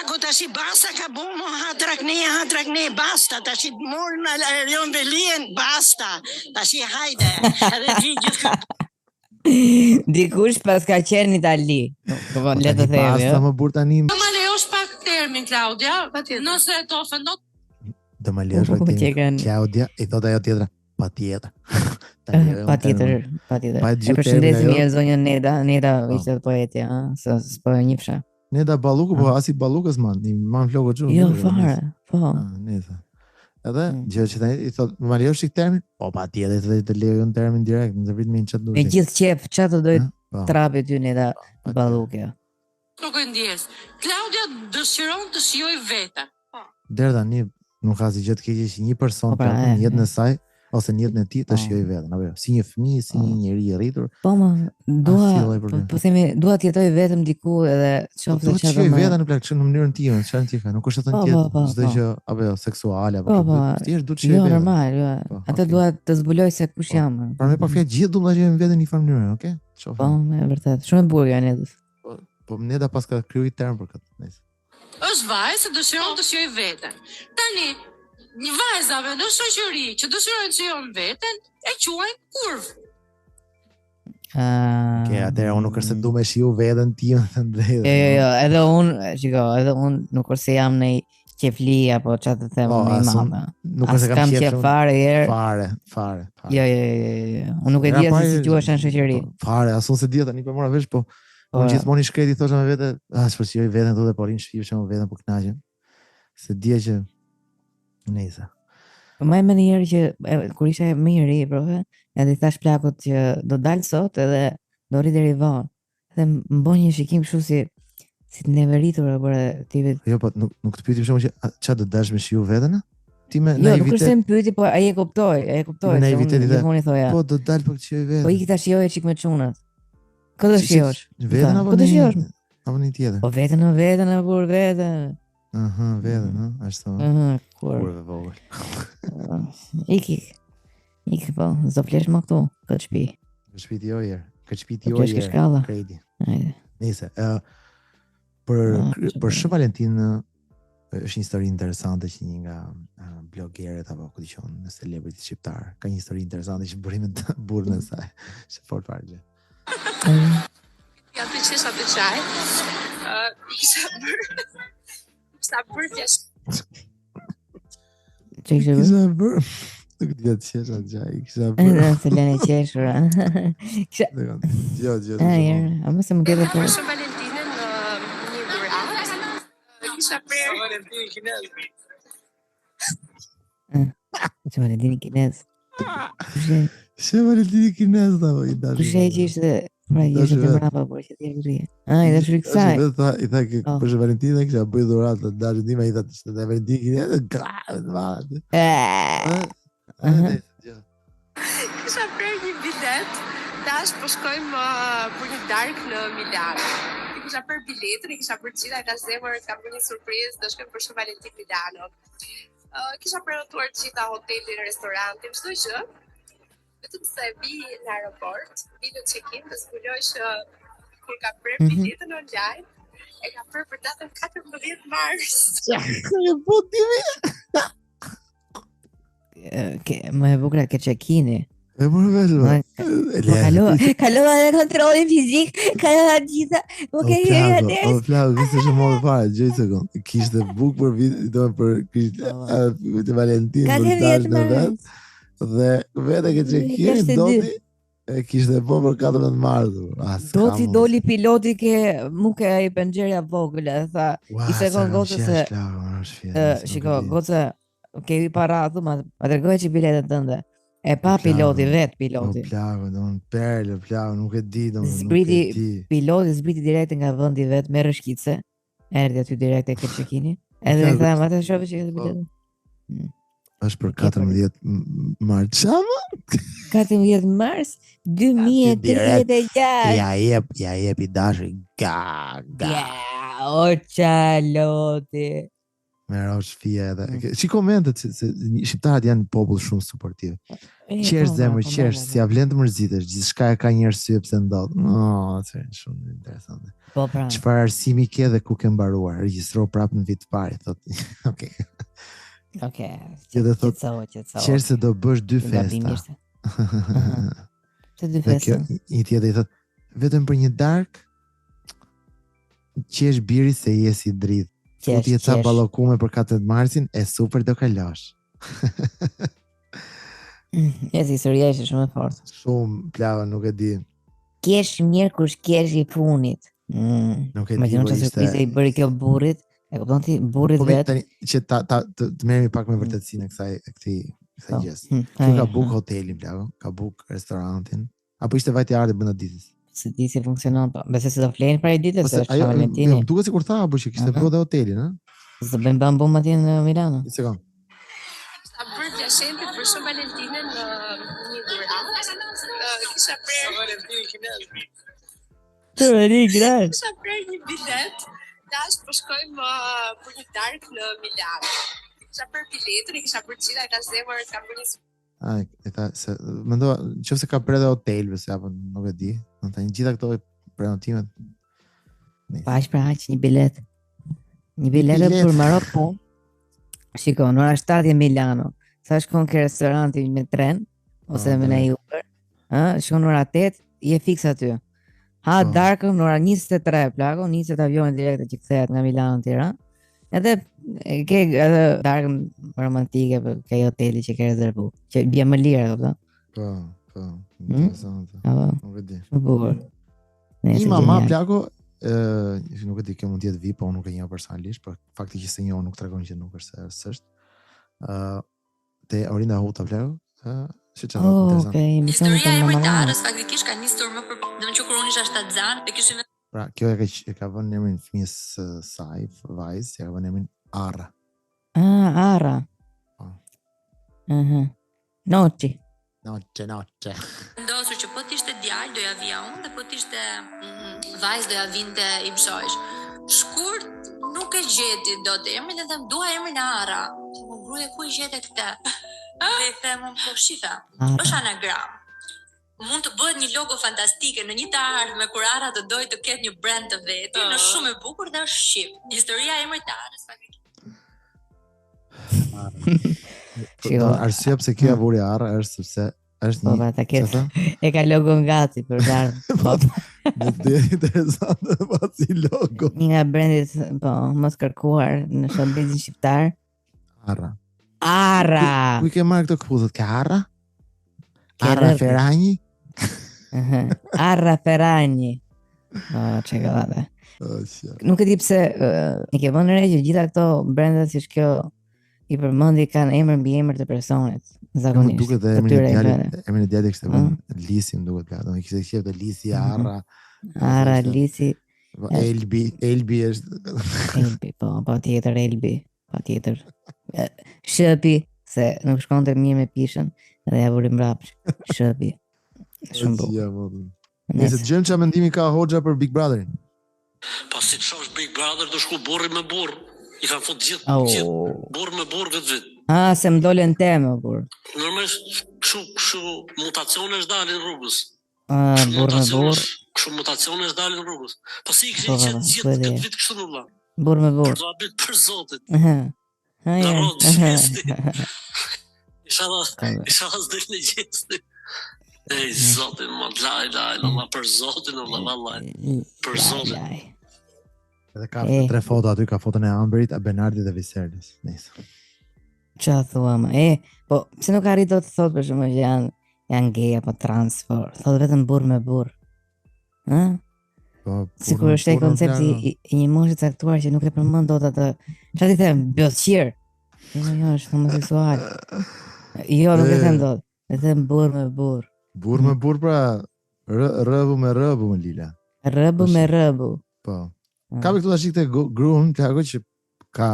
Plaku tash i basta ka bu mo ha drakne, basta, tash i morën aerion velien, basta, tash i hajde, edhe ti gjithë Dikush pas ka qenë në Itali. Po le të themi. Basta më burr tani. Do ma lejosh pak termin, Claudia, nëse të ofendon. Do ma lejosh pak termin. Claudia, i thot ajo tjetra. Patjetër. Patjetër. E përshëndesim mirë zonjën Neda ishte poetja, s'po e njihsha. Neda Balluku, po as i Ballukës man, i man flokë xhu. Jo fare, po. Neda. Edhe gjë që tani i thot, "Ma lejosh ik termin?" Po patjetër të lejon termin direkt, në vit me një çat Me gjithë qef, çfarë do doj trapi ty Neda Balluku. Nuk e ndjes. Claudia dëshiron të shijoj veten. Deri tani nuk ka asgjë të keqe që një person në jetën e saj ose në jetën e tij të shijoj veten, apo jo, si një fëmijë, si një njeri i rritur. Po po themi, dua të jetoj vetëm diku edhe çfarë të shijoj veten në plak në mënyrën time, çfarë ti ka, nuk është thënë tjetër, çdo gjë apo jo seksuale apo thjesht duhet të shijoj veten. Jo, normal, jo. Atë dua të zbuloj se kush jam. Pra me pa fjalë gjithë duam ta shijojmë veten në një farë mënyrë, okay? Po, me vërtet. Shumë e bukur janë edhe. Po Neda pas ka kriju term për këtë. Është vajzë që dëshiron të shijoj veten. Tani një vajzave në shoqëri që dëshirojnë të shijojnë veten e quajnë kurvë. Okej, atëherë unë nuk është se du me shiju veten time të drejtë. Jo, edhe unë nuk është se jam në qefli apo çfarë të them më i madhe. Nuk është se kam qef fare herë. Fare. Jo. Unë nuk e di se si quhesh në shoqëri. Fare, asun se di tani po mora vesh, po unë gjithmonë i shkreti thosha me vete, s'po shijoj veten thotë po rin shifshem me veten po kënaqem. Se dia që Neza. Po më më njëherë që kur isha më i ri, profe, edhe i thash plakut që do dal sot edhe do rri deri vonë. Dhe më bën një shikim kështu si të neveritur apo ti vetë. Jo, po nuk të pyeti për shkak që çfarë do dash me shiu veten? Ti me naivitet. Jo, nuk është se më pyeti, po ai e kuptoi. Me naivitet i thoja. Po do dal për të shijoj veten. Po ik ta shijoje çik me çunat. Kë do shijosh? Veten apo do shijosh? Apo një tjetër. Po veten apo veten. Veten, ashtu. Kurve vogël. Ik po, do flesh më këtu, këtë shtëpi. Këtë shtëpi ti ojer, këtë shtëpi ti ojer. Kredi. Hajde. Nice. Për Shën Valentin është një histori interesante që një nga blogeret apo ku diçon në celebrity shqiptar ka një histori interesante që bëri me burrën e saj. Është fort fare gjë. Ja të qesha të çaj. Sa bërë fjesht. Kisha bërë. Nuk t'ja të qesha të gjaj. Kisha bërë. Edhe se lene qeshura. Jo. A më se më gjede për. Shën Valentinën një durat. Kisha prerë. Shën Valentini kinez. Shën Valentini kinez. Shën Valentini kinez da i dashur. Kushe që ishte pra ishte të mrapa por që t'ja rrie. I dash riksaj. I tha që për Shën Valentinin kisha bëj dhuratë të dashur dima i tha të Valentini kinez. Gratë. Kisha prerë një bilet. Tash po shkojmë për një darkë në Milano. Kisha prerë biletën, i kisha bërë gjitha ka zemër, ka bërë një surprizë, do shkojmë për Shën Valentin Milano. Kisha prenotuar gjitha hotelin, restorantin, çdo gjë. Vetëm se vi në aeroport, vi në check-in dhe zbuloj që kur ka prerë biletën online, e ka prerë për datën 14 mars. Po dimi. Më e bukur ke check-ini. E mërë vesh, kalova dhe kontrolin fizik, kalova gjitha, po ke jeri atë. O flago, viste që më fare, gjëj sekund, kishte buk për vitë, për kishte Valentin, për dash në vetë, dhe vete ke check-in, doti, e kishte po për 14 mars. Doti doli piloti ke muke ai penxherja vogël, e tha, i sekon gocë se, shiko, gocë, ke i para thu, ma tregoj që biletën tënde. E pa piloti, vetë piloti. O plago, plago, nuk e di, piloti zbriti direkt nga vendi vetë me rëshkitse, erdhi aty direkt e ke check-ini, edhe i thamë, atë shofi që ke biletën. Është për 14 mars, çama? 14 mars 2036. Ja jep i dashur, ga. O çaloti. Me rosh fije edhe. Shiko mendet se shqiptarët janë popull shumë suportiv. Qesh zemër, qesh, si ja vlen të mërzitesh, gjithçka e ka një arsye pse ndodh. Është shumë interesante. Po pra. Çfarë arsimi ke dhe ku ke mbaruar? Regjistro prapë në vit të parë, thotë. Okej. Që do thotë, qesh se do bësh 2 festa. Të 2 festa. I tjetër i thotë, vetëm për një dark qesh biri se je si dridh. Ku ti e ca ballokume për 4 marsin, e super do kalosh. Historia është shumë e fortë. Shumë plava, nuk e di. Kesh mirë kush kesh i funit. Nuk e di. Imagjino çfarë surprizë i bëri kjo burrit. E kupton ti burrit vet. Që të merremi pak me vërtetësinë e këtij gjeste. Kjo ka book hotelin, plava, ka book restorantin. Apo ishte vajti ardhi brenda ditës. Se di si funksionon, po. Besoj se do flenë për ai ditës, se është Valentini. Duket sikur tha apo që kishte bërë dhe hotelin, ha? Se bëjmë bambum atje në Milano. Një sekond. Sa bërë pjashente për shumë Valentinën në një dhuratë. Kisha prerë Valentini Kinel. Kisha prerë një bilet. Tash po shkojmë për një dark në Milano. Kisha prerë biletën, i kisha përgjigja, ka zemër, ka bërë një E tha se mendova nëse ka prerë hotel ose apo nuk e di. Do të thënë gjitha këto prenotimet. Pash pra një bilet. Një bilet për Marok po. Shiko, në ora 7 e Milano. Sa shkon ke restoranti me tren ose me një Uber. Shkon në ora 8, je fiks aty. Darkën në ora 23 plako, 20 avion direkte që kthehet nga Milano në Tiranë. Edhe ke edhe darkën romantike për ke hoteli që ke rezervuar, që bie më lirë, kupton? Po, interesante. Nuk e di. Shumë bukur. Një mama plako, nuk e di, kjo mund të jetë VIP, po nuk e njoh personalisht, por fakti që se njoh nuk tregon që nuk është se është. Te Orinda Huta plako, si çfarë interesante. Okej, më shumë Historia e emërtarës faktikisht ka nisur më për, domethënë që kur unë isha shtatzan, e kishim. Pra, kjo e ka vënë emrin fëmijës saj, vajzë, ja ka vënë emrin Arra. Arra. Noci. Ndosur që po t'ishte djalë doja vija unë dhe po t'ishte vajzë doja vinte i mshojsh. Shkurt nuk e gjeti dot emrin dhe them dua emrin Arra. Po gruaja ku e gjete këtë? Dhe them po shifa. Është anagram. Mund të bëhet një logo fantastike në një të ardhme kur Arra të dojë të ketë një brand të vetë, në shumë e bukur dhe është shqip. Historia e emrit të Arrës faktikisht. Arsye pse kjo vuri Arra është sepse është një e ka logo ngati për darkë. Nuk dhe interesante pasi logo. Një nga brandit mos kërkuar në shërbimit shqiptar. Arra. Ku i ke marrë këto këputhët? Ka Arra? Arra Ferragni? Arra Ferragni. Çekalade. Nuk e di pse e ke vënë re që gjitha këto brandet si kjo i përmendi kanë emër mbi emër të personit. Zakonisht. Duket dhe emrin e djalit kishte vënë Lisi, më duket ka. Do kishte qejf të Lisi Arra. Arra Lisi. Elbi është. Elbi, po tjetër Elbi. Patjetër. Shëpi, se nuk shkonte mirë me pishën, dhe ja vuri mbrapsh. Shëpi. Shumë bukur. Nëse dëgjojmë çfarë mendimi ka Hoxha për Big Brotherin. Po si çosh Big Brother do shku burri me burr. I kanë fut gjithë burr me burr vetë. Se më dolen temë kur. Normalisht kështu mutacionesh dalin rrugës. Burr me burr. Kështu mutacionesh dalin rrugës. Po si kishin qenë gjithë këtë vit kështu në vëlla. Burr me burr. Do abit për Zotin. Isha s'del në gjesti. Ej, Zotin, ma laj, për Zotin, vallaj. Për Zotin. Edhe ka 3 foto aty, ka foton e Amberit, a Bernardit dhe Viserys. Nice. Qa thua ma? Po, pse nuk arrit do të thot për shumë që janë gay apo trans, por thot vetëm burr me burr. Sikur është ai koncepti i një moshe caktuar që nuk e përmend dot atë. Çfarë i them? Bioqir. Jo, është homoseksual. Jo, nuk e them dot. E them burr me burr. Burr me burr pra rëbu me rëbu më Lila. Rëbu me rëbu. Po. Ka me këtu tash këtë gruan, plako që ka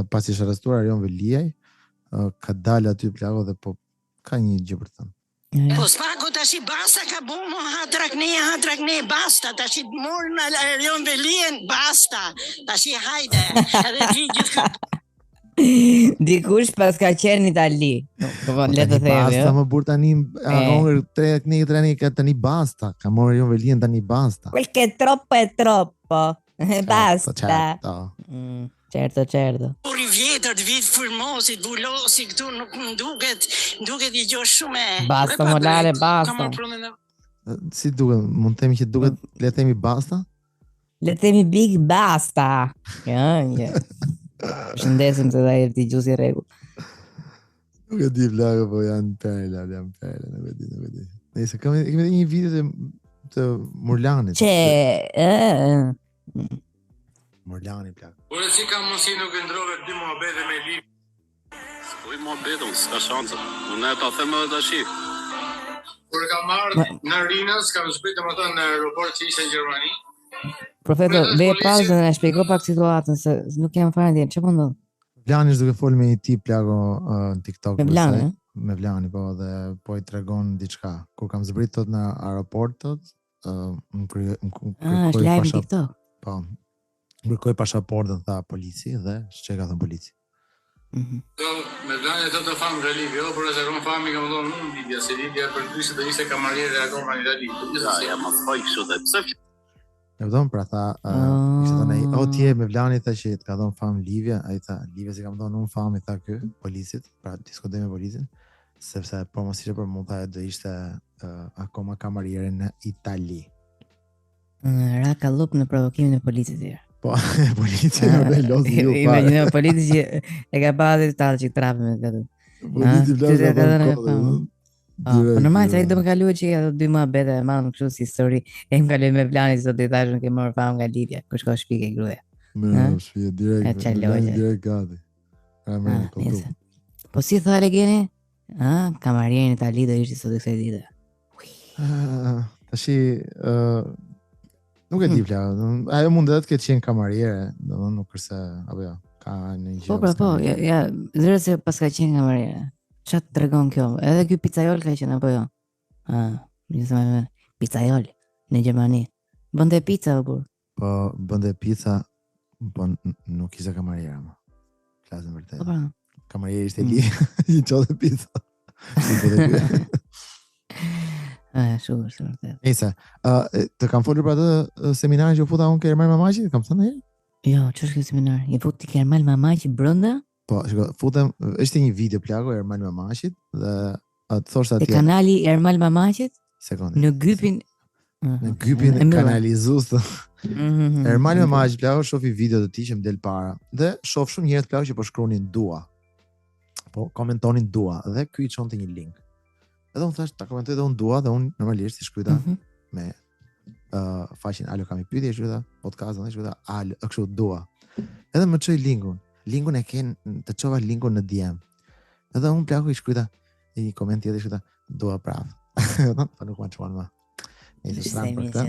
pasi është arrestuar Arion Veliaj, ka dalë aty plako dhe po ka një gjë për të thënë. Po s'pago tash i basta ka bu mo hadrakne, basta, tash i mor në Arion Velien, basta, tash i hajde, edhe ti gjithë Dikush pas ka qenë në Itali. Le të themi. Basta më burr tani hongër 3 ka tani basta. Ka morë jo velin tani basta. Quel che è troppo. Basta. Certo. Kur I vjetër të vit Formosit, Bulosi këtu nuk më duket I gjosh shumë. Basta molare, basta. Si duket? Mund të themi që duket, le të themi basta? Le të themi big basta. Ja. Shëndesim se da jep t'i gjusi rregull. Nuk e di vlaga, po janë perla, nuk e di. Nëse kemi një video të Murlanit. Murlani plak. Ore si ka mundësi nuk e ndrove 2 muhabete me Liv? S'kuj muhabete, s'ka shanse. Unë e ta them edhe tash. Kur kam marrë në Rinas, kam zbritur domethënë në aeroport që ishte në Gjermani. Profesor, ve pauzën e shpjegoj pak situatën se nuk jam fare ndjen. Çfarë po ndodh? Vlani është duke folur me një tip plako në TikTok. Me Vlani? Me Vlani, po, dhe po I tregon diçka. Kur kam zbritur në aeroport, më kërkoi live në TikTok. Po. Kërkoi pasaportën, tha polici dhe çka ka thënë polici. Me Vlani të famë nga Libja, por e zakon fami ka më thonë në Libja, se Libja për dyshe të ishte kamarierë akoma në Itali. Ja, ma faj kështu dhe pse E vëdon, pra tha, kështë thonë, o tje me Vlani, tha që të ka thonë famë Livja, a I tha, Livja si ka më thonë unë famë, I tha kë, policit, pra diskutoj me policin, sepse po mos ishte për mund tha do ishte akoma kamariere në Itali. Ra ka lup në provokimin e policit tjerë. Po, polici në lozi ju pa. Imaginoj, polici që e ka bërë të talë që i trape me këtë. Polici Vlani ka thonë kodë. Po normal se ai do më kaloj që ato 2 muhabete e marrëm kështu si histori. E më kaloj me Vlani sot I thashën ke marrë famë nga Libja. Kush ka shpike gruaja. Me shpike direkt gati. Po si tha Legeni? Kamarieri në Itali do ishte sot kësaj dite. Tashi nuk e di vla. Ajo mundet të ketë qenë kamariere, domethënë nuk është se apo jo, ka një gjë. Po, ja, zërë se pas ka qenë kamariere. Qa të tregon kjo? Edhe kjo pizzaiol ka qenë apo jo? Pizzaiol në Gjermani. Bënde pizza apo? Po, bënde pizza, po nuk ishte kamariera më. Flasën vërtet. Po. Kamarieri ishte li, I çote pizza. Shumë vërtet. Nëse, të kam folur për atë seminarin që u futa unë ke Ermal Mamaqi, kam thënë herë? Jo, ç'është ky seminar? I futi ke Ermal Mamaqi brenda? Po, shiko, futem, është një video plako Ermal Mamaqit dhe atë thoshte atje. Te kanali Ermal Mamaqit? Sekondë. Në gypin e kanalizues. Ermal Mamaqi plako shofi video të tij që më del para dhe shoh shumë njerëz plako që po shkruanin dua. Po komentonin dua dhe ky I çonte një link. Edhe unë thash ta komentoj dhe unë dua dhe unë normalisht I shkruajta me faqin alo kam I pyetje shkruajta podcastin dhe shkruajta alo kështu dua. Edhe më çoi linkun. Linkun e ken të çova linkun në DM. Edhe unë plako I shkruajta një koment tjetër shkruajta dua prap. Po nuk ma çuan më. Nëse stran për këtë.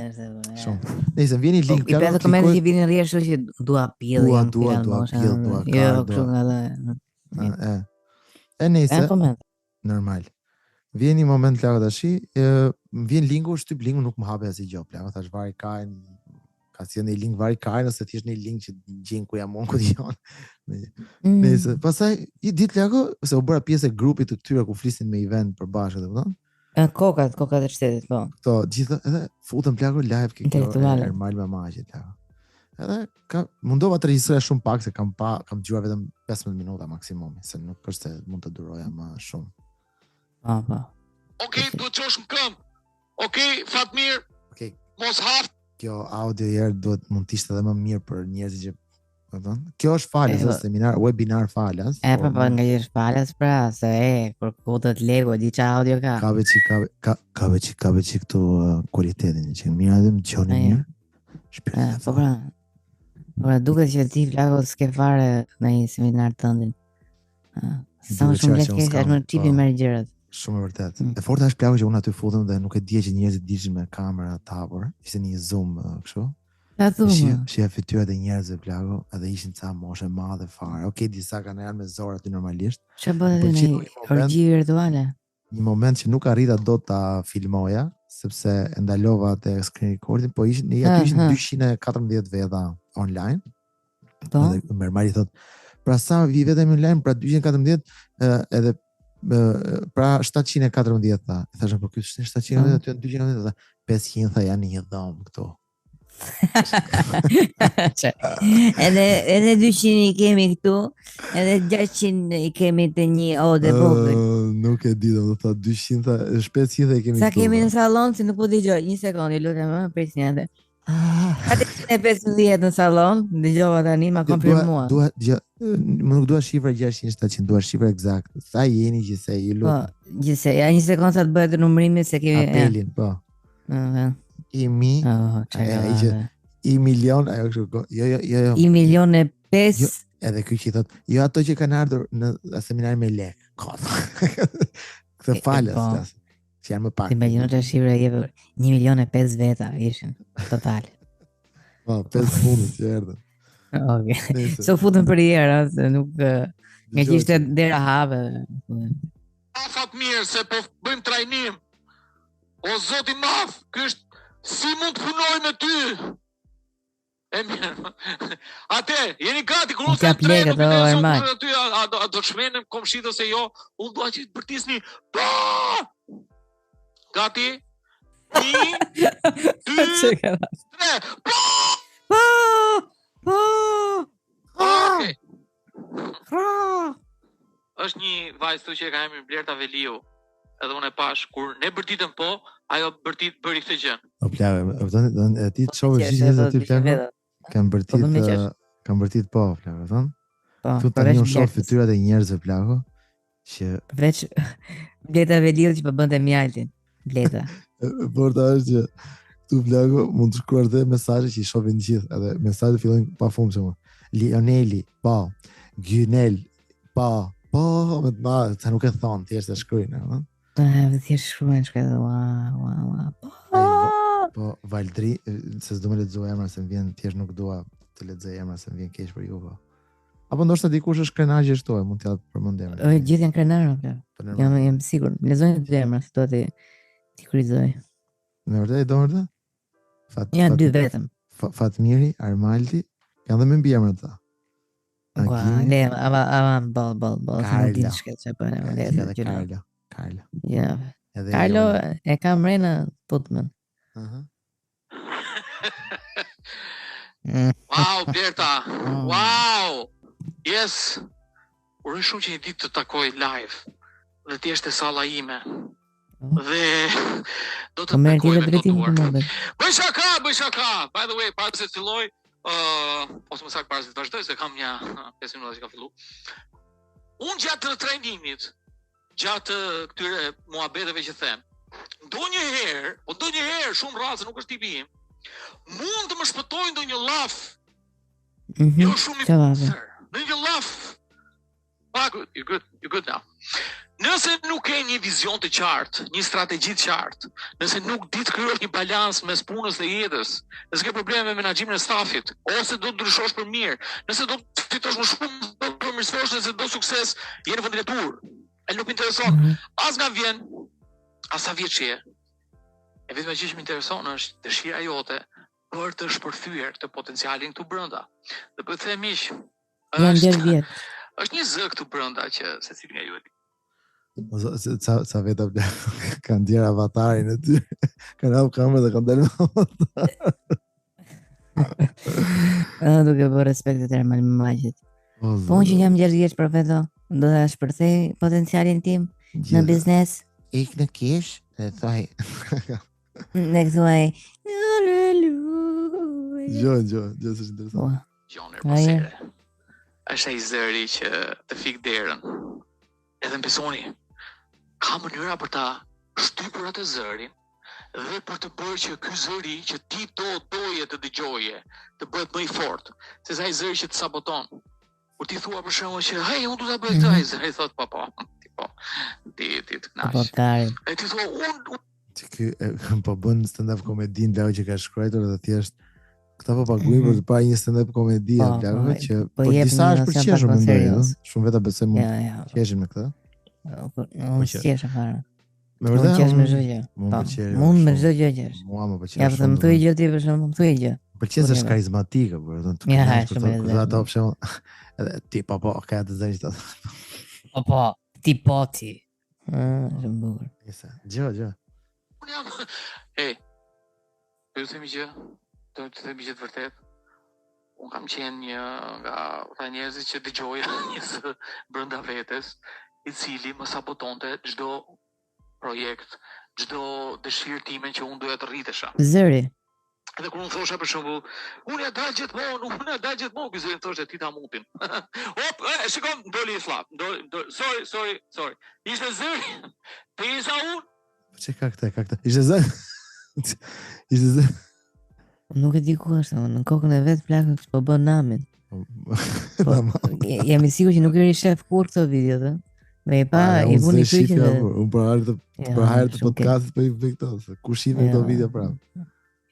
Shumë. Nëse vjen një link plako. I pesë komente që vinin rrjesh që dua pill. Dua pill. Jo, kështu nga dhe. E nëse normal. Vjen një moment plako tashi, vjen linku, shtyp linkun nuk më hape asnjë gjë plako. Thash vari kain ka si një link vari kain ose thjesht një link që gjen ku jam unë ku dijon. Nëse pastaj I ditë plako se u bëra pjesë e grupit të këtyre ku flisin me event përbashkët, e kupton? Kokat e shtetit, po. Kto gjithë edhe futën plako live kjo Ermal Mamaqi plako. Edhe mundova të regjistroj shumë pak se kam dëgjuar vetëm 15 minuta maksimumi, se nuk është se mund të duroja më shumë. Po. Okej, do të çosh në këmbë. Okej, Fatmir. Okej. Mos hap. Kjo audio herë duhet mund të ishte edhe më mirë për njerëzit që kjo është falas, seminar, webinar falas. Po nga që është falas pra, se kur kodët lego, di qa audio ka. Ka veç këtu kualitetin, që mirë edhe më qoni mirë. Po pra, duket që ti Vlago s'ke fare në një seminar tëndin. Sa më shumë letë kesh, është më tipi merë gjërat. Shumë e vërtet. E forta është plako që unë aty futëm dhe nuk e dje që njerëzit dishin me kamera tapur. Ishte një zoom kështu. Shia fytyrat e njerëzve plako, edhe ishin ca moshe madhe fare. Okej, disa kanë janë me zorë aty normalisht. Çfarë bëhet në orgji virtuale? Një moment që nuk arrita dot ta filmoja, sepse e ndalova te screen recording, po ishin 214 veta online. Po. Dhe Mermari thot, Pra sa vi vetëm online, pra 214 edhe pra 714 tha. Thashë po ky 714 aty 214 tha 500 tha janë një dhomë këtu. Edhe 200 i kemi këtu, edhe 600 i kemi të një ode vogël. Nuk e di, do të thotë 200 tha, 500 i kemi këtu. Sa kemi në sallon, si nuk po dëgjoj, një sekondë, lutem, prisni atë. Atë 150 në sallon, dëgjova tani, ma konfirmua. Nuk dua shifra 600-700, dua shifra eksakte. Sa jeni gjithsej, ju lutem. Po, gjithsej, ja një sekondë sa të bëhet numërimi se kemi apelin, po. I milion, ajo kështu, jo. I milion e 5. Jo, edhe ky që thot, jo ato që kanë ardhur në seminar me lek. Këtë falas, që janë më pak. Imagjino të shifra jep 1.500.000 veta ishin total. Po, 5 fundit që erdhën. Okej. So futën për herë, se nuk nga që ishte dera have. Afat mirë se po bëjmë trajnim. O zoti madh, ky është si mund të punoj me ty? E mirë. Atë, jeni gati kur unë them tre do të shmenem komshit ose jo, unë dua që të bërtisni. Po! Gati? 1 2 3. Po! Okej. Është një vajzë që e ka emrin Blerta Veliu. Edhe unë e pash kur ne bërtitëm po, ajo bëri këtë gjë. O plagë, e ti të shohë gjithë aty plagë. Kam bërtit po, plagë, thon. Tu tani u shoh fytyrat e njerëzve plagë që veç Bleta Veliu që po bënte mjaltin. Bleta. Porta është që tu plagë mund të shkruar dhe mesazhe që i shohin gjithë, edhe mesazhet fillojnë pafundshëm. Lioneli, po. Gjynel, po. Po, me të madhe, sa nuk e thon, thjesht e shkruajnë, ëh. Thjesht shkruajnë shkruaj. Po, Valdri, se s'do më lexoj emra se më vjen, thjesht nuk dua të lexoj emra se më vjen keq për ju. Apo ndoshta dikush është krenar që ashtu, mund t'ja përmendem. Gjithë janë krenar, apo? Jam sigur. Lexojnë dy emra, si do ti kurizoj. Me vërtet, do vërtet? Janë dy vetëm. Fatmiri, Armaldi, janë dhe me mbi emra ta. Ua, le, bol. Karla. Ja. Carlo e kam Rena Putman. Wow, Berta. Wow. Yes. Uroj shumë që një ditë të takoj live. Dhe ti është e salla ime. Dhe do të takoj me totuar. Bëj shaka. By the way, para se të filloj, ose më saktë para se të vazhdoj, se kam një 5 minuta që ka fillu. Unë gjatë të trajnimit, gjatë këtyre muhabeteve që them, ndonjëherë shumë rrallë se nuk është tipi im, mund të më shpëtojë ndonjë laf. Jo shumë i përser. Ndonjë laf. You're good now. Nëse nuk ke një vizion të qartë, një strategji të qartë, nëse nuk di të krijosh një balans mes punës dhe jetës, nëse ke probleme me menaxhimin e stafit, ose do të ndryshosh për mirë, nëse do të fitosh më shumë, do të përmirësosh, nëse do sukses, je në vendin e tur. E nuk më intereson as nga vjen, as sa vjeç je. E vetëm që më intereson është dëshira jote për të shpërthyer të potencialin këtu brenda. Dhe po them miq, është një zë këtu brenda që secili nga ju e di. Sa veta kanë djerë avatarin e ty, kanë hapë kamerë dhe kanë dalë duke bërë respektet e rëmën më majgjit. Po unë që jam 6 vjeç profeto, do të shpërthej potencialin tim në biznes. Ik në kish, dhe thoj. Dhe thuaj. Gjo, së është interesant. Gjoner Pasere. është ai zëri që të fik derën. Edhe në besoni, ka mënyra për ta shtypur atë zërin dhe për të bërë që ky zëri që ti doje të dëgjoje të bëhet më i fortë, se sa ai zëri që të saboton. Kur ti thua për shembull që hey, unë do ta bëj këtë, ai zëri thot po, ti të knash. E ti thua unë ky po bën stand-up komedin Lau që ka shkruar dhe thjesht këta po paguajnë për të parë një stand-up komedi Lau që po disa është për qeshur mendoj, shumë vetë besoj mund qeshin me këtë. Unë qesha fare. Me Unë vërtet qesh me çdo gjë. Mund me çdo gjë qesh. Mua më pëlqen. Ja të më thuaj gjë ti për shembull, më thuaj gjë. Pëlqen se është karizmatike, por do të kënaqesh për të ato për shembull. Edhe ti po ka të zënjë të. Po, ti po ti. Është bukur. Nëse, gjë. Unë jam, do të themi gjë, do të themi gjë të vërtet. Unë kam qenë një nga ata njerëzit që dëgjoja një brenda vetes, i cili më sabotonte çdo projekt, çdo dëshirë time që unë doja të rritesha. Zëri. Edhe kur unë thosha për shembull, unë ja dal gjithmonë, ky zëri thoshte ti ta mupin. Hop, shikon, doli i flap. Sorry. Ishte zëri. Pesa unë. Çe ka këtë. Ishte zëri. Nuk e di ku është, në kokën e vet plakën po bën namin. Jam i sigurt që nuk i shef kur këtë video të. Me pa i vuni pyetjen. Unë për hajër të podcastit po i bëj këto. Ku shihni këto video prapë?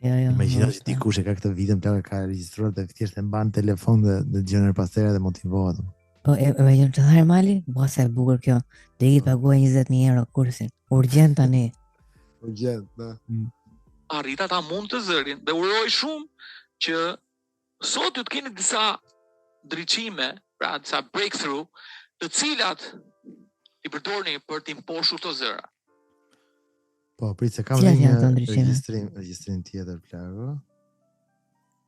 Ja. Imagjino që dikush e ka këtë video plakë ka regjistruar dhe thjesht e mban telefon dhe dëgjon pastere dhe motivohet. Po e jam të thar mali, mos e bukur kjo. Do i paguaj 20.000 euro kursin. Urgjent tani. Urgjent, da. Arrita ta mund të zërin dhe uroj shumë që sot ju të keni disa ndriçime, pra disa breakthrough, të cilat i përdorni për të imposhur këto zëra. Po, prit se kam dhe një regjistrim tjetër plagë.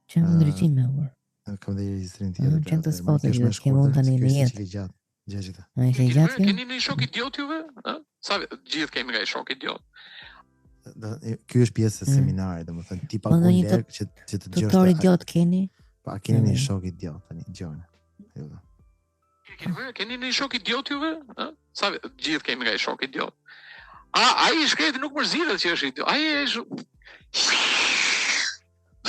Që në ndryqime, kam dhe një registrim tjetër plagë. Që në të spote që ke mund të një një jetë. Gjatë. Keni një shok idiot juve? Sa gjithë kemi nga i shok idiot. Ky është pjesë e seminarit, domethënë ti pagon lek që të dëgjosh. Tutor idiot keni? Pa keni një shok idiot tani, dëgjoni. Keni një shok idiot juve? Sa gjithë kemi nga i shok idiot. Ai i shkreti nuk mërzitet që është idiot. Ai është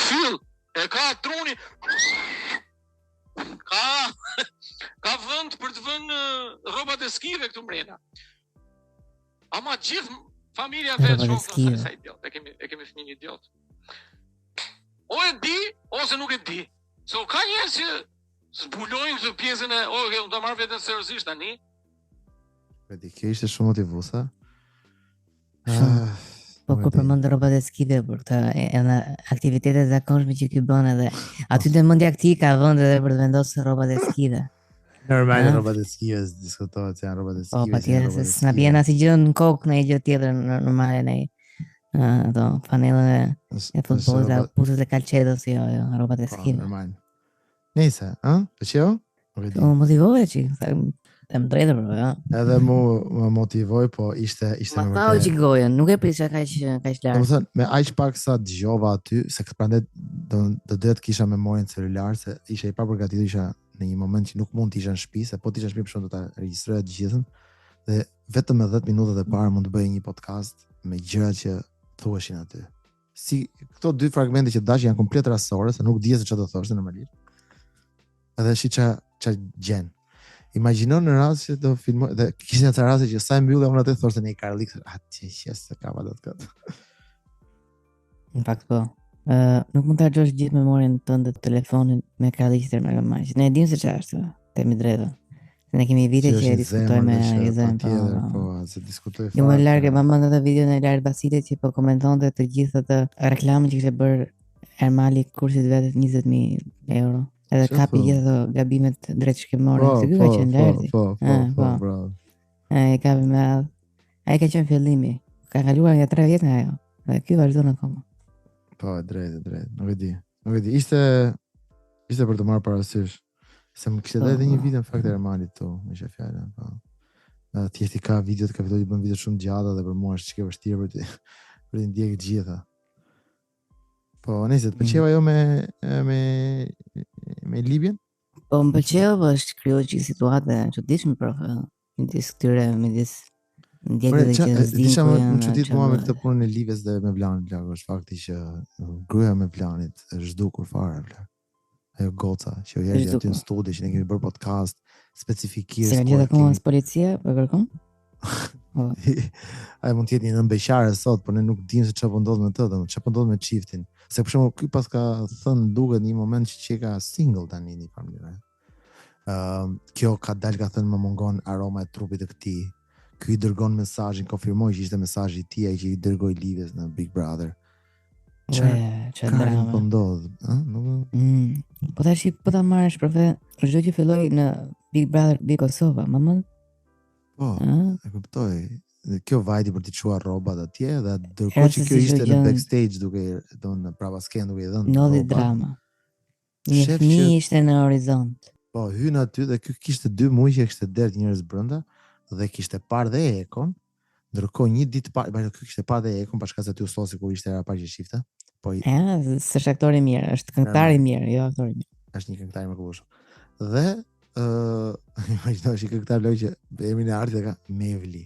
fill, e ka truni. Ka vend për të vënë rrobat e skive këtu mbrenda. Ama gjithë familja vetë shokë sa idiot, e kemi fëmijë idiot. O e di, ose nuk e di. So ka njerëz që zbulojnë këtë pjesën e, unë ta marr veten seriozisht tani. Vedi, kjo ishte shumë motivuese. Po kur përmend rrobat e skive për këtë janë aktivitete zakonshme që ky bën edhe aty te mendja e tij ka vend edhe për të vendosur rrobat e skive. Normal rrobat e skive diskutohet se janë rrobat e skive. Po patjetër se s'na bjen asnjë gjë në kokë në gjë tjetër normale ne. Ato panelën e futbollit, putët e kalçedos, jo, rrobat e skive. Normal. Nëse, pëlqeu? O motivove që them drejtë bro, ja. Edhe më motivoi, po ishte më vërtet. Ma thau që gojen, nuk e prisha kaq larg. Domethënë, me aq pak sa dëgjova aty, se prandaj do të kisha memorien celular, se isha i papërgatitur, isha në një moment që nuk mund të isha në shtëpi, se po të isha në shtëpi për shkak të ta regjistroja të gjithën, dhe vetëm me 10 minutat e para mund të bëj një podcast me gjëra që thuheshin aty. Si këto dy fragmente që dash janë komplet rastësore, se nuk dihet se çfarë do thoshte normalisht. Edhe shi ç'a gjen. Imagjino në rast që do filmoj dhe kishin atë raste që sa e mbyllja unë atë thoshte në Karlik, atë qes se ka vallë këtë. Në fakt po. Nuk mund ta harxhosh gjithë memorien tënde të telefonit me Karlik Termagamaç. Ne e dim se çfarë është, temi drejtë. Ne kemi vite që diskutojmë me Rizën, po, se diskutoj fare. Jo më larg, më mend edhe videon e Lart Basilit që po komentonte të gjithë ato reklamë që kishte bërë Ermali kursit vetë 20.000 euro. Edhe kapi gjithë ato gabimet drejt shkimore, se ky ka qenë larti. Po, bravo. Ai kapi me ai ka qenë fillimi. Ka kaluar nga 3 vjet nga ajo. Dhe ky vazhdon akoma. Po, drejt. Nuk e di. Ishte për të marrë parasysh. Se më kishte edhe një video në fakt e Ermalit këtu, me që fjala, po. Thjesht i ka videot, ka filloi të bën video shumë gjata dhe për mua është çka vështirë për të ndjekë të gjitha. Po, nëse të pëlqeu ajo me Libyen? Po, më pëlqeu, po është krijuar çik situatë çuditshme prof. Midis këtyre, midis ndjekëve që zdin. Disha më çudit mua me këtë punën e Libyes dhe me Blanit, është fakti që gruaja me Blanit është zhdukur fare, plak. Ajo goca, që u jeri aty në studi, që ne kemi bërë podcast specifikisht. Se gjithë akoma as policia, po kërkon? Ai mund të jetë një nënbeqare sot, por ne nuk dimë se çfarë po ndodh me të, çfarë po ndodh me çiftin. Se për shembull ky pas ka thënë duket në një moment që ka single tani në familje. Kjo ka dalë ka thënë më mungon aroma e trupit të këtij. ky I dërgon mesazhin, konfirmoi që ishte mesazhi I tij ai që I dërgoi Livias në Big Brother. Çfarë drama po ndodh, ëh? Po tash po ta marrësh për çdo që filloi në Big Brother Big Kosova, mamën? Po, e kuptoj. Kjo vajti për t'i çuar rrobat atje dhe ndërkohë që kjo ishte në backstage duke në prapa sken duke I dhënë ndodhi drama. Një fëmijë ishte në horizont. Po, hyn aty dhe ky kishte 2 muaj që kishte derdh njerëz brenda dhe kishte parë dhe Ekon. Ndërkohë një ditë parë, ky kishte parë dhe Ekon pa shkak se aty ustosi kur ishte era parë që shifte. Po, s'është aktor I mirë, është këngëtar I mirë, jo aktor I mirë. Është një këngëtar I mrekullueshëm. Dhe imagjino që këngëtar loj që emrin e artit e ka Mevli.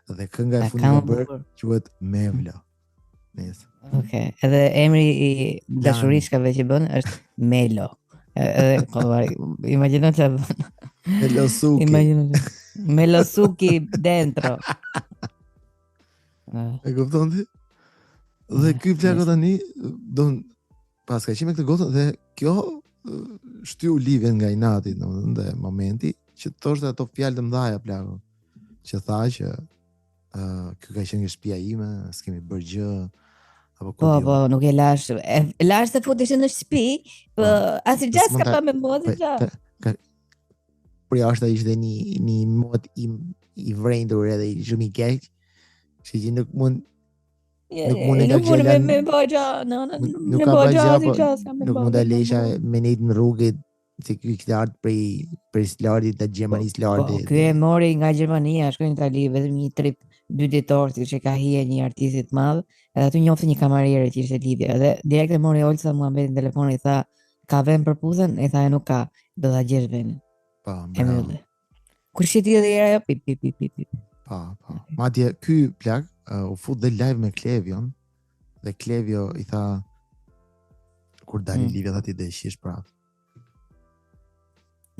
Dhe kënga e fundit e bërë quhet Mevlo. Nice. Okej, edhe emri I dashurishkave që bën është Melo. Edhe imagjino çfarë bën. Melosuki. Imagjino. Melosuki dentro. E kupton ti? Dhe ky plako tani don pas ka qenë me këtë gotën dhe kjo shtyu Livian nga inati në momenti që thoshte ato fjalë të mëdha plako që tha që ky ka qenë nga shtëpia ime, s'kemi bërë gjë apo po nuk e lash. E lash se futesh në shtëpi, po asgjë s'ka pa me modë gjë. Por jashtë ishte një mod I vrendur edhe shumë I keq, që nuk mund Nuk mund me bëjë, nuk mund ta lejsha me nejt në rrugë se ky kishte ardhur prej Slardit të Gjermanisë Slardit. Ky e mori nga Gjermania, shkoi në Itali vetëm një trip 2 ditor që ka hije një artist I madh, edhe aty njofti një kamariere që ishte Livia, dhe direkt e mori Olsa Muhametin në telefon I tha, ka vend për puzën? I tha e nuk ka, do ta gjesh vendin. Po, bravo. Kur shiti edhe era pip. Po. Madje ky plak u fut dhe live me Klevion dhe Klevio I tha kur dali Livia tha ti do të shish prapë.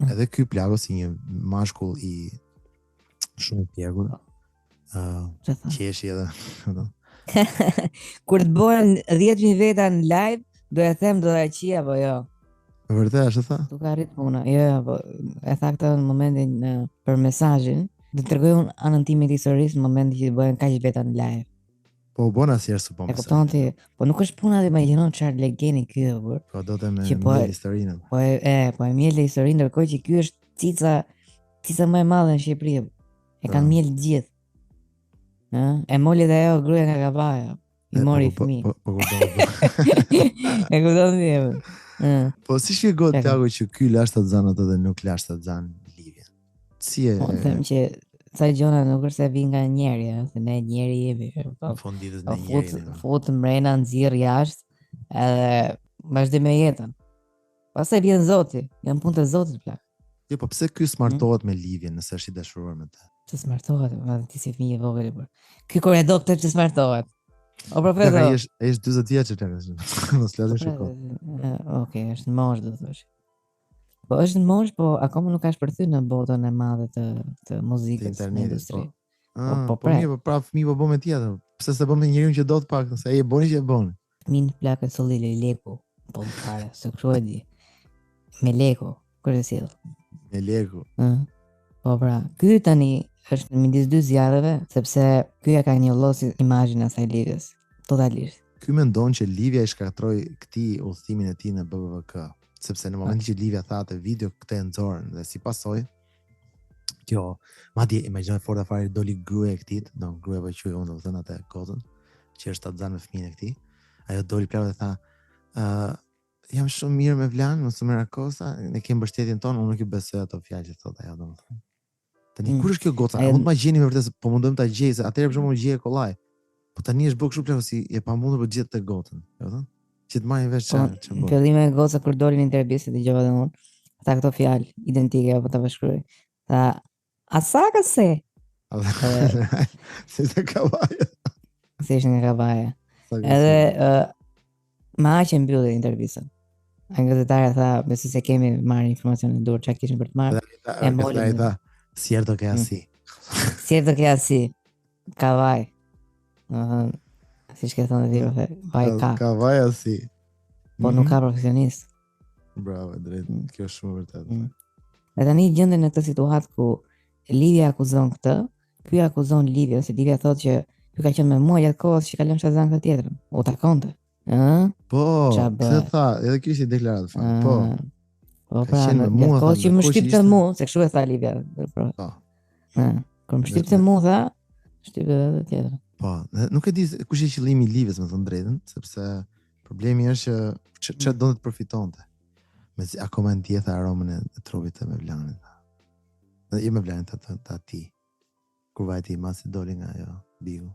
Edhe ky plako si një mashkull I shumë I pjekur. Qeshi edhe. Kur të bëhen 10.000 veta në live, do e them do ta qija apo jo. Vërtet ashtu tha? Tu ka arrit puna. Jo, po e tha këtë në momentin për mesazhin, do të tregoj unë anën time të historisë në momentin që bëhen kaq veta në live. Po bona si është po. E kupton ti, po nuk është puna dhe imagjino çfarë legjeni ky apo. Po do të me historinë. Po e miel historinë ndërkohë që ky është cica më e madhe në Shqipëri. E kanë miel gjithë. E moli dhe ajo gruaja nga Kavaja. I mori fëmijë. Po. E kupton ti. Po si shpjegohet Tiago që ky lash ta zan atë dhe nuk lash ta zan Livia? Si e? Po them që sa gjona nuk është se vi nga njeri, se ne njeri jemi. Po fonditës në njeri. Fut mrena nxirr jashtë edhe vazhdim me jetën. Pastaj vjen Zoti, janë punë të Zotit plak. Jo, po pse ky smartohet me Livia nëse është I dashuruar me të? Të smartohet, madje ti si fëmijë I vogël për. Ky kur e do këtë të smartohet. O profesor. Ai është 40 vjeç plak. Mos flasim shiko. Okej, është në moshë do thosh. Po është në moshë, po akoma nuk ka shpërthyer në botën e madhe të muzikës në industri. Po mirë, po prap fëmijë po bën me tjetër. Pse s'e bën me njeriu që do të pak, se ai e boni që e bën. Min plakën sollile leku. Po fare, se kështu e di. Me leku, kur e sill. Me leku. Po pra, ky tani është midis dy zjarreve, sepse ky ja ka njollosi imazhin e asaj Livias, totalisht. Ky mendon që Livia I shkaktroi këtij udhëtimin e tij në BBVK, sepse në momentin që Livia tha atë video këtë e nxorën dhe si pasojë kjo, madje imagjino fort afare doli gruaja e këtij, gruaja po quaj unë domethënë atë kotën, që është ta zan me fëmijën e këtij. Ajo doli plak dhe tha, jam shumë mirë me Vlan, mos më rakosa, ne kemi mbështetjen tonë, unë nuk I besoj ato fjalë që thotë ajo domethënë. Tani kur është kjo goca? Mund të ma gjeni me vërtet, po mundojmë ta gjej se atëherë për shembull gjej kollaj. Po tani është bërë kështu plako si e pamundur për gjithë të gotën, e kupton? Që të marrin vesh çfarë. Në fillim e goca kur dolin intervistë dëgjova edhe unë, tha këto fjalë identike apo ta shkruaj. Tha asaka se. Se të Kavaja. Se ishte nga Kavaja. Edhe ma aq e mbylli intervistën. Ai gazetare tha, besoj se kemi marrë informacione dur çka kishin për të marrë. E moli. Cierto que así. Cierto que así. Kavaj. Si që thonë dhe vaj ka. Kavaj así. Po nuk ka profesionist. Bravo, drejt. Kjo është shumë vërtet. Dhe tani gjenden në këtë situatë ku Livia akuzon këtë, ky akuzon Livia, se Livia thotë që ky ka qenë me mua gjatë kohës që ka lënë Shazan këtë tjetrën. U takonte. Ëh? Po, këtë tha, edhe kjo ishte deklaratë fakt. Po. Po pra, gjatë kohës që më shtypte mua, se kështu e tha Livia. Po. Kur më shtypte mua tha, shtypte edhe tjetrën. Po, nuk e di kush është qëllimi i Livias, me thënë drejtën, sepse problemi është që çfarë donte të përfitonte. Mezi akoma ndjeta aromën e trupit të Mevlanit. Dhe jo Mevlanit të atij. Kur vajti i masi doli nga ajo bigu.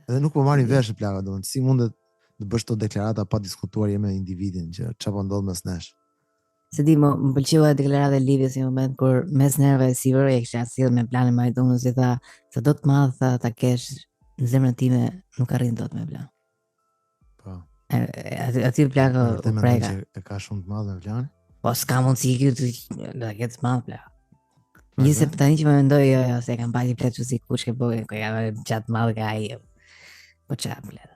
Edhe nuk po marrin vesh plaka, domethënë si mundet të bësh këto deklarata pa diskutuar me individin që çfarë po ndodh mes nesh. Se di, më pëlqeu edhe deklarata e Livias në moment kur mes nerve e sipër e kisha sjell me planin Majdonës, i tha se do të madh ta kesh në zemrën time, nuk arrin dot me plan. Po. Aty plaka u preka. E ka shumë të madh me Vlanin? Po s'ka mundësi kjo të ketë të madh plaka. Njëse për tani që më mendoj se kam bajti pletë që si kush ke bëgë, ko ka gjatë madhë ka aji. Po qa pletë.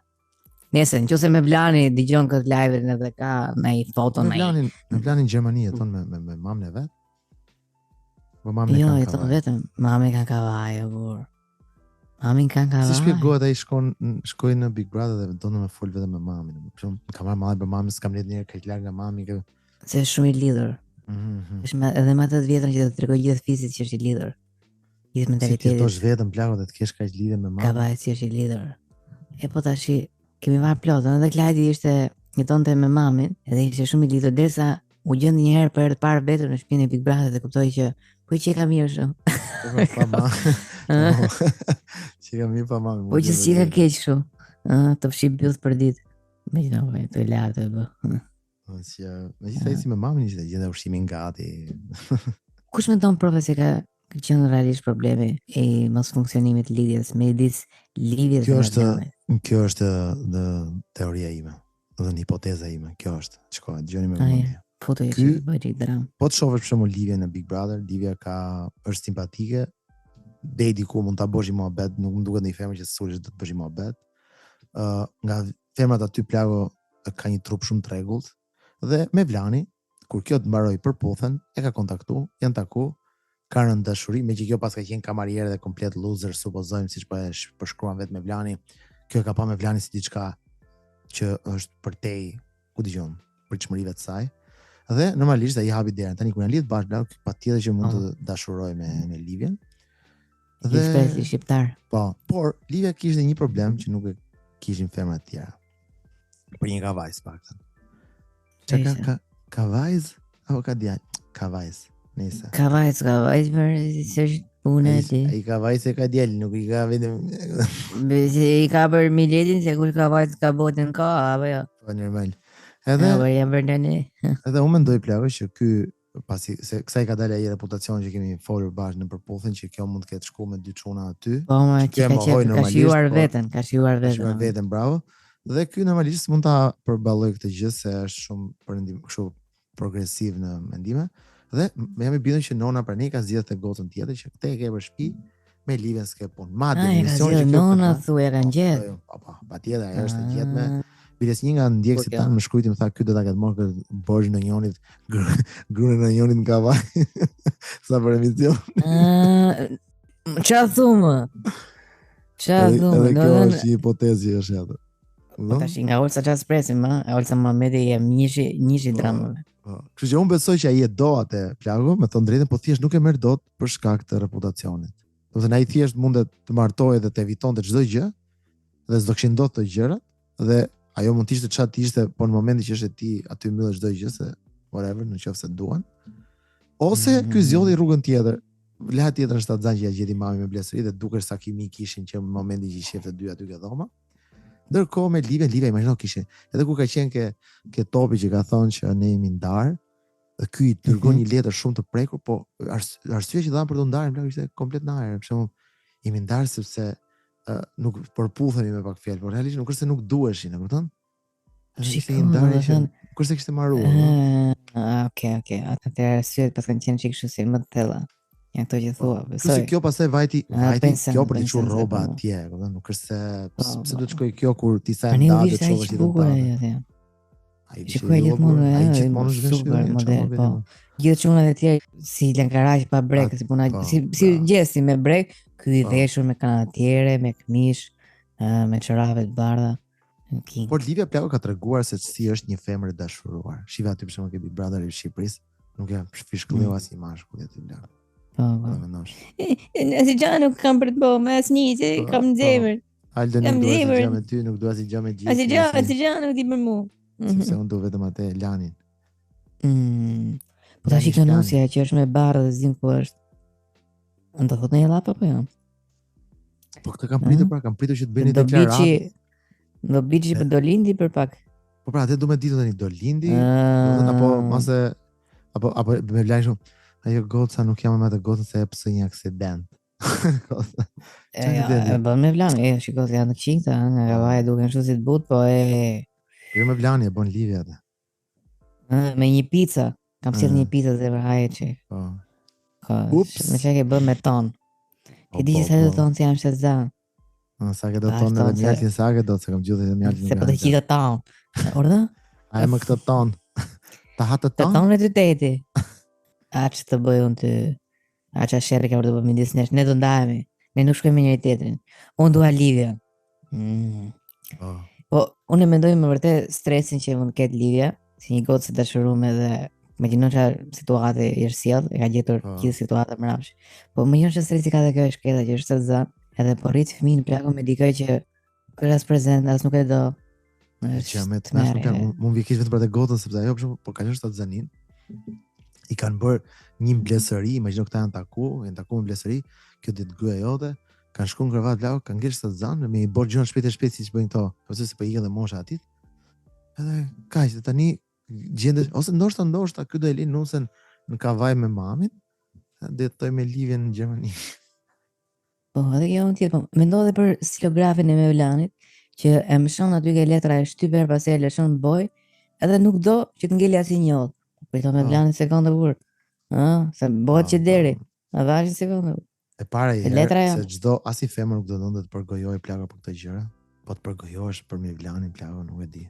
Nese, në që se me Vlani digjon këtë live-in edhe ka në i foto në i... Me Vlani në Gjermani jeton me mamën e vetë? Jo, jeton vetëm. Mami kanë kavaj, burë. Mamin kanë kavaj. Si shpjegohet ai shkoi në Big Brother dhe donë me fol vetëm me mamin. Kam marrë malli për mamin, s'kam lidhë njerë këtë larg nga mami. Se është shumë i lidhur. Është edhe më 8 vjetër që të tregoj gjithë fisit që është i lidhur. Gjithë mentalitetin. Si ti thosh vetëm plako dhe të kesh kaq lidhje me mamin. Kavaj si është i lidhur. E po tash kemi marrë plot, edhe Klajdi jetonte me mamin, edhe ishte shumë i lidhur derisa u gjend një herë për herë të parë vetëm në shtëpinë e Big Brother dhe kuptoi që po që ka mirë shumë. Pa ma. Që ka mirë pa mami. Po që si ka keq kështu. Të fshi byth për ditë. Megjithëse të lartë e bë. Megjithëse si me mamin ishte gjendja ushqimin gati. Kush mendon profe se ka qenë realisht problemi i mos funksionimit të lidhjes midis Livias dhe Mevlanit? Kjo është teoria ime, dhe një hipoteza ime. Kjo është. Çka dëgjoni me vëmendje. Foto e që bëjt dram. Po të shohësh për shembull Livia në Big Brother, Livia është simpatike, deri diku mund ta bësh mohabet, nuk më duket një femër që sulesh do të bësh mohabet. Nga femrat aty plako ka një trup shumë të rregullt dhe me Vlani, kur kjo të mbaroi përputhen, e ka kontaktuar, janë taku, kanë rënë dashuri, me që kjo pas ka qenë kamariere dhe komplet loser, supozojmë siç po e përshkruan vetë me Vlani. Kjo ka pa me Vlani si diçka që është përtej, ku dëgjon, për çmërive të saj. Dhe normalisht ai hapi derën. Tani kur janë lidh bashkë, patjetër që mund të dashuroj me Livian. Dhe shpresë shqiptar. Po, por Livia kishte një problem që nuk e kishin femrat të tjera. Për një kavajz paktën. Çka ka vajz apo ka djalë? Ka vajz. Nëse. Ka vajz për s'është punë e tij. Ai ka vajz e ka djalë, nuk i ka vetëm i ka për miletin se kur ka vajz ka botën ka apo jo. Po normal. Edhe unë mendoj plako që ky pasi se kësaj ka dalë ai reputacion që kemi folur bashkë në përputhjen që kjo mund të ketë shkuar me dy çuna aty. Po ma që ka shijuar veten, bravo. Dhe ky normalisht mund ta përballoj këtë gjë se është shumë përndim kështu progresiv në mendime. Dhe jam i bindur që nona pranë ka zgjedhur të gocën tjetër që këtë e ke për shtëpi me Livian s'ke punë. Madje misioni që nona thuaj kanë gjetë. Po, patjetër ajo është e gjetë me Biles një nga ndjekësit tanë më shkrujti më tha ky do ta ketë marrë këtë borxhin në njonit, gruën në njonit në kavaj. Sa për emision. Çfarë thumë? Edhe kjo është një hipotezë është atë. Po tash nga Olsa çfarë presim, Olsa Muhamedi jam njëshi dramave. Kështu që unë besoj që ai e do atë plago, me thënë drejtën, po thjesht nuk e merr dot për shkak të reputacionit. Do të thënë ai thjesht mundet të martojë dhe të evitonte çdo gjë dhe s'do kishin dot të gjërat dhe ajo mund të ishte çfarë të ishte, po në momentin që është ti aty mbyll çdo gjë se whatever, nëse duan. Ose ky zgjodhi rrugën tjetër. Vleha tjetër është atë që ja gjeti mami me blesëri dhe duket sa kimi kishin që në momentin që i shefte dy aty ke dhoma. Ndërkohë me Livia imagjino kishin. Edhe kur ka qenë ke topi që ka thonë që ne jemi ndar, dhe ky i dërgon një letër shumë të prekur, po arsyeja që dhanë për të ndarë ishte komplet në ajër. Për shembull, jemi ndar sepse nuk përputhemi me pak fjalë, por realisht nuk është se nuk duheshin, e kupton? Ishte një ndarje që kurse kishte marruar. Okej. Atëherë syet pas kanë qenë kështu si më të thella. Ja këto që thua, besoj. Kurse kjo pastaj vajti kjo për të çuar rroba atje, kupton? Nuk është se pse do të shkoj kjo kur ti sa ndalë të çovesh i dhënë. Ai shikoj gjithmonë është super model, po. Gjithë çunat e tjerë si lëngaraq pa brek, si puna si gjesi me brek, Ky I veshur me kanatiere, me këmish, me çorape të bardha. Por Livia Plako ka treguar se si është një femër e dashuruar. Shiva aty për shembull ke Big Brother i Shqipërisë, nuk e fishkëlleu as një mashkull aty Plako. Po. Si gjë nuk kam për të bëu, me asnjë, kam zemër. Aldo nuk dua si gjë me ty, nuk dua si gjë me gjithë. Si gjë nuk di për mua. Sepse unë do vetëm atë Lanin. Po tash i nusja që është me barë dhe zim ku është. Ndo thot në jellap apo jo? Po këtë kam pritur që të bëni deklaratë. Do biçi për do lindi për pak. Po pra, atë do me ditur tani do lindi, apo mase apo me vlaj shumë. Ajo goca nuk jam me atë gocën se e pse një aksident. Bën me vlan, shikoj janë të qingta, nga kavaja duken kështu si të but, po Jo me vlani e bën Livia atë. Me një pica. Kam sjell një pica dhe haje që. Po. Me çka ke bën me ton. Ti di se do ton si janë shëzan. Sa ke do tonë edhe mjaltin sa ke do, se kam gjithë edhe mjaltin. Se po të qita ton. Orda? A e më këtë ton. Ta hatë ton? Ta ton e të teti. A që të bëj unë të... A që a shërri ka për të bëj midis nesh. Ne do ndajemi. Ne nuk shkojmë njëri tjetrin. Unë dua Livia. Po, unë e mendoj me vërtet stresin që mund ketë Livia, si një gocë të dashuruar dhe me gjënon që situate i është sjell, e ka gjetur gjithë situata mbrapsht. Po më njëherë stresi ka dhe kjo shketa që është të zënë. Edhe po rrit fëmijën Plako me dikë që kur as prezant as nuk e do. Që me të nash nuk janë, mund vi keq vetëm për të gotën sepse ajo për shembull po ka qenë shtat zanin. I kanë bërë një mbledhëri, imagjino këta janë takuar në mbledhëri, kjo ditë gruaja jote, kanë shkuar në krevat Plako, kanë ngjesh shtat zan me i bërë gjëra shpejt siç bëjnë këto, ose se po ikën dhe mosha atit. Edhe kaq, tani gjendet ose ndoshta ky do e linë nusën në kavaj me mamin, dhe të me Livien në Gjermani. Po, edhe kjo unë tjetë, po, mendoj edhe për stilografin e Mevlanit, që e mëshon aty ke letra e shtyper, pasi e lëshon boj, edhe nuk do që të ngeli asnjë njot. Po i thon Mevlanit sekondë kur. Se bëhet që deri. A vaje sekondë. E para se çdo as i femër nuk do ndonte të përgojojë Plako për këtë gjëra, po të përgojohesh për Mevlanin Plako, nuk e di.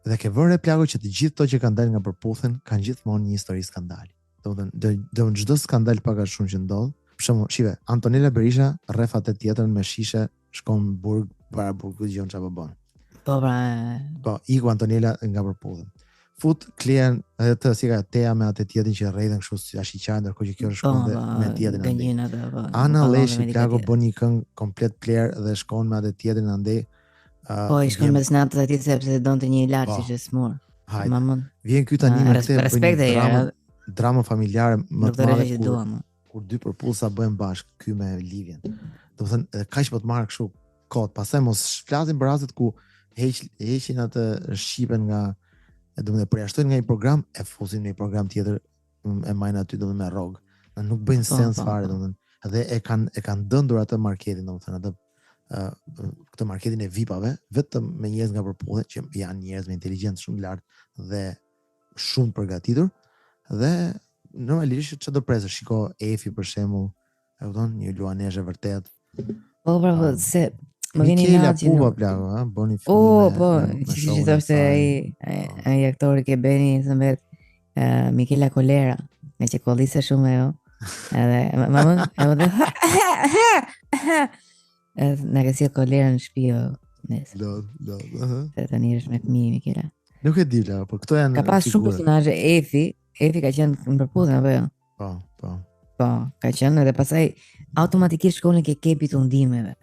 Dhe ke vënë Plako që të gjithë to që kanë dalë nga përputhen kanë gjithmonë një histori skandali. Domethënë çdo skandal pak a shumë që ndodh. Për shembull, shive, Antonella Berisha rreth atë tjetrën me shishe shkon në burg para burgut gjon çfarë bën. Po pra. Po, iku Antonella nga përputhen. Fut Klean edhe të si ka Tea me atë tjetrin që rrethën kështu si ashiqar, ndërkohë që kjo shkon me tjetrin andej. Ana Leshi Plako bën një këngë komplet pler dhe shkon me atë tjetrin andej. Po i shkon me snapët aty sepse donte një ilaç që smur. Mamën. Vjen ky tani me këtë drama familjare më të madhe. Kur dy përpullsa bëhen bashkë, ky me Livien. Domethënë, edhe kaq po të marr kështu kot, pastaj mos flasim për rastet ku heqin atë shqipen nga, domethënë përjashtojnë nga një program, e fusin në një program tjetër, e majnë aty domethënë me rrog. Nuk bëjnë sens fare domethënë. Edhe e kanë dëndur atë marketin, domethënë atë këtë marketin e VIP-ave, vetëm me njerëz nga përpullje që janë njerëz me inteligjencë shumë lartë dhe shumë përgatitur dhe normalisht çdo presë, shiko Efi për shembull, e kupton, një luanezhe vërtet. Po bravo, se më vjen një natë. Po Plako, bëni film. Po, si thoshte ai aktori që bëni thëmbet Michela Kolera, me që kollise shumë ajo. Edhe mamën, edhe na ka si Kolera në shtëpi nesër. Do. Se tani është me fëmijë Michela. Nuk e di la, po këto janë. Ka pas shumë personazhe Efi ka qenë në përputhje apo jo? Po. Po, ka qenë edhe pastaj automatikisht shkonin ke kepi të ndimeve.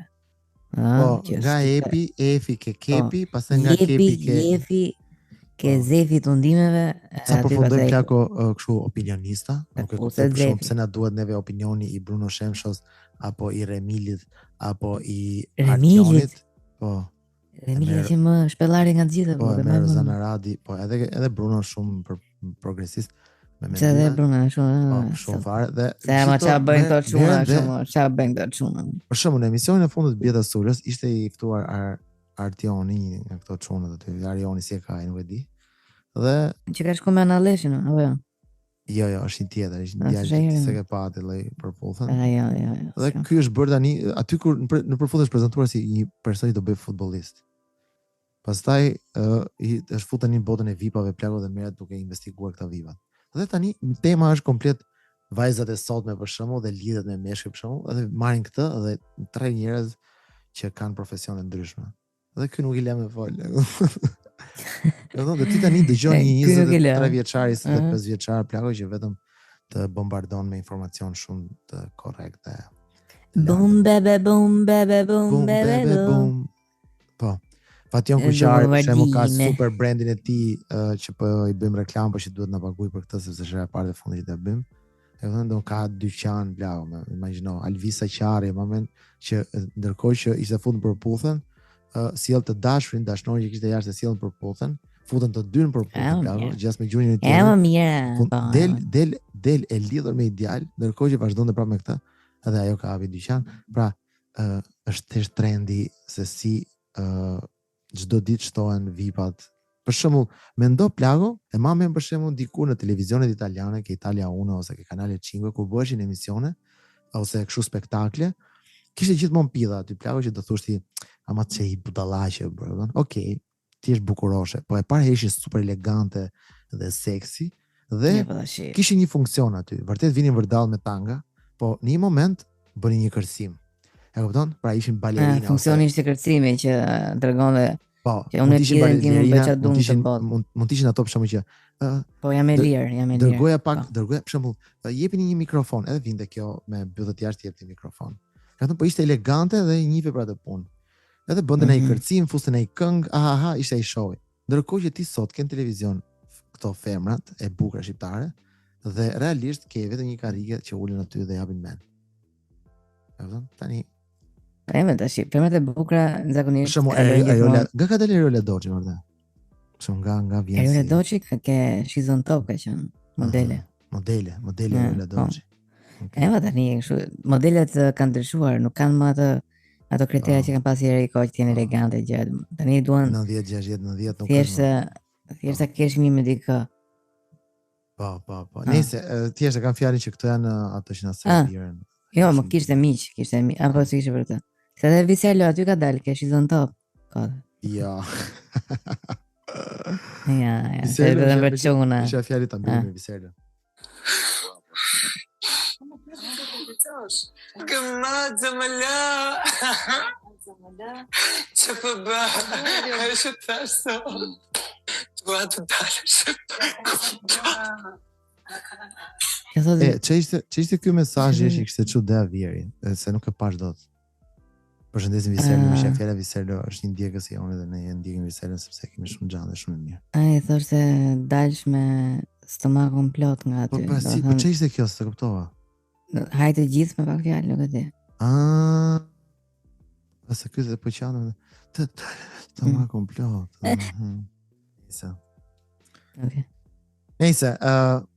Po, nga Efi ke kepi, pastaj nga kepi ke Efi ke Zefi të ndimeve. Sa përfundoi Plako kështu opinionista, nuk e kuptoj pse na duhet neve opinioni i Bruno Shemshos apo i Remilit apo i Artionit. Po. Remili që më shpellari nga të gjitha. Po, me Rozana Radi, po edhe Bruno shumë progresist. Se edhe Bruno shumë fare dhe se ama çfarë bëjnë këto çuna shumë, çfarë bëjnë këto çuna. Për shembull, në emisionin e fundit Bjeta Sulës ishte i ftuar Artioni, nga këto çunat aty, Arioni si e ka, nuk e di. Dhe që ka shkuar me Analeshin apo jo? Jo, është një tjetër, është një djalë se ke pati lloj përputhën. Jo. Dhe ky është bërë tani aty kur në përputhje është prezantuar si një person që do bëj futbollist. Pastaj është futur në botën e VIP-ave Plako dhe merret duke investiguar këta VIP-at. Dhe tani tema është komplet vajzat e sotme për shembull dhe lidhet me meshkuj për shembull, edhe marrin këtë dhe 3 njerëz që kanë profesione ndryshme. Dhe ky nuk i lë me fol. Dhe ti tani dëgjon një 23 vjeçar, 25 vjeçar plako që vetëm të bombardon me informacion shumë të korrekte. Bum bebe bum bebe bum bebe bum. Po. Fation Kuqari për shembull ka super brandin e tij që po i bëjmë reklam, por që duhet na paguaj për këtë sepse është e parë e fundit që ta bëjmë. Do ka dyqan blau, imagjino Alvisa Qari, moment që ndërkohë që ishte futur për puthën, sjell të dashurin, dashnorin që kishte jashtë sjellën për puthën, futën të dy në për puthën blau, gjasë me gjurin e tij. Del e lidhur me ideal, ndërkohë që vazhdonte prapë me këtë, edhe ajo ka hapi dyqan. Pra, është thjesht trendi se si çdo ditë shtohen VIP-at. Për shembull, mendo plago, e mamën për shembull diku në televizionet italiane, ke Italia 1 ose ke kanale 5, kur bëheshin emisione ose kështu spektakle, kishte gjithmonë pidha aty plago që do thoshti, ama çe i budallaqe bro. Okej, ti je bukuroshe, po e para ishin super elegante dhe seksi dhe kishin një funksion aty. Vërtet vinin vërdall me tanga, po në një moment bënin një kërcim. E kupton? Pra ishin balerina. Funksioni ishte kërcimi që tregonte. Po, mund të ishin balerina, mund të ishin ato për shembull që po jam e lirë. Dërgoja për shembull, jepini një mikrofon, edhe vinte kjo me byllët jashtë jepti mikrofon. Po ishte elegante dhe i njipi për atë punë. Edhe bënte ai kërcim, fuste ai këngë, ishte ai show. Ndërkohë që ti sot ke në televizion këto femrat e bukura shqiptare dhe realisht ke vetëm një karrige që ulën aty dhe japin mend. Tani femrat e bukura zakonisht. Nga ka dalë Areola Doçi vërtet. Nga vjen. Areola Doçi ka shizon top ka qenë modele. Modele Areola Doçi. Tani kështu modelet kanë ndryshuar, nuk kanë më ato kritera që kanë pasur herë kohë që janë elegante gjatë. Tani duan 90, 60, 90 nuk thjesht ta kesh një me dikë. Po. Nëse thjesht e kanë fjalën që këto janë ato që na serviren. Jo, më kishte miq, apo si kishte vërtet. Se dhe Viselo aty ka dalë, ke shizon top. Ja. Ja, se dhe vërquna. Isha fjali të mbirë me Viselo. Gëma, që për bë, e shë të ashtë, të të dalë, Që ishte kjo mesazh që kishte çu dhe Avieri, se nuk e pash dot. Përshëndesim Viselo, më shef fjala Viselo, është një ndjekës i jonë dhe ne e ndjekim Viselën sepse kemi shumë gjallë dhe shumë mirë. Ai thoshte dalsh me stomakun plot nga aty. Po ç'ishte ishte kjo, s'e kuptova. Hajde gjithë me pak fjalë, nuk e di. Asa ky se po qanë stomakun plot. Nëse. Okej. Nëse,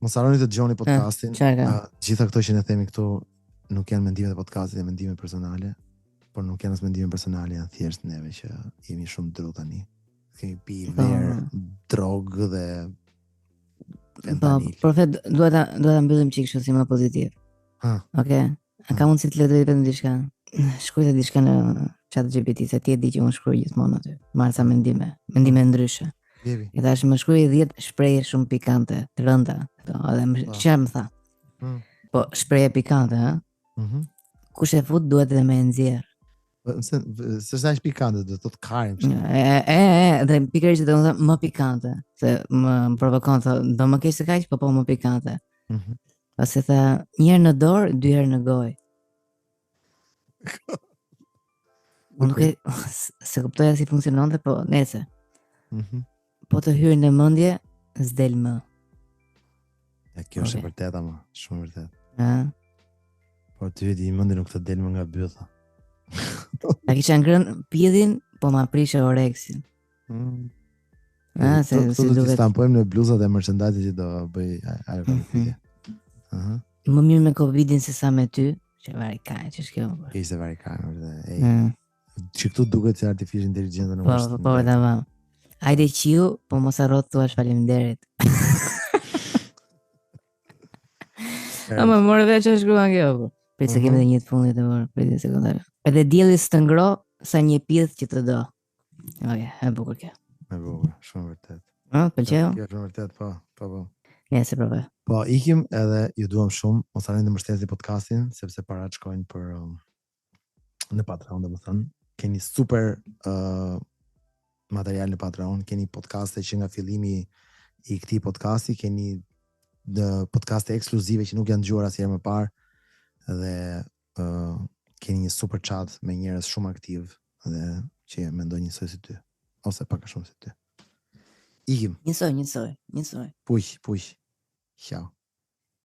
mos harroni të dëgjoni podcastin. Gjitha këto që ne themi këtu nuk janë mendimet e podcastit, janë mendime personale. Por nuk janë as mendime personale, janë thjesht neve që jemi shumë dru tani. Kemi pi verë, drogë dhe fentanil. Po, profet, duhet ta mbyllim çik kështu si më pozitiv. Okej. A ka mundësi të lexoj vetëm diçka? Shkruaj diçka në ChatGPT, se ti e di që unë shkruaj gjithmonë aty. Marr sa mendime ndryshe. E tash më shkruaj 10 shprehje shumë pikante, të rënda, edhe çfarë më tha. Po, shprehje pikante, ha? Kush e fut duhet edhe me nxjerr. Se është pikante, do të karim. Dhe pikërisht do të them më pikante, se më provokon, do më keq se kaq, po më pikante. Pasi tha, një herë në dorë, 2 herë në gojë. Nuk e se kuptoja si funksiononte, po nëse. Po të hyrë në mendje, s'del më. Kjo është e vërtet ama, shumë vërtet. Po ty e di mendje nuk të del më nga bytha. A kisha ngrën pjedhin, po ma prishe oreksin. Se si duhet të stampojmë në bluzat e merchandise që do bëj ajo konflikte. Më mirë me Covidin se sa me ty, që vari kaj, që shkjo. Ishte vari kaj, që këtu duket se artificial intelligence nuk është. Po, da vam. Hajde qiu, po mos harro thua faleminderit. Ama morë veç që shkruan kjo, po. Për se kemi dhe një të fundit e morë, për një sekundare. Edhe dielli së të ngro, sa një pidh që të do. Oke, e bukur kjo. E bukur, shumë vërtet. Pëlqeu? Kjo shumë vërtet, po. Nëse provoj. Po, ikim edhe ju duam shumë, mos harroni të mbështetni podcastin, sepse parat shkojnë për në Patreon, domethënë. Keni super material në Patreon, keni podcaste që nga fillimi i këtij podcasti, keni podcaste ekskluzive që nuk janë dëgjuar asnjëherë më parë dhe keni një super chat me njerëz shumë aktiv dhe që mendojnë njësoj si ty, ose pak a shumë si ty. Ikim. Njësoj. Puq. Ciao.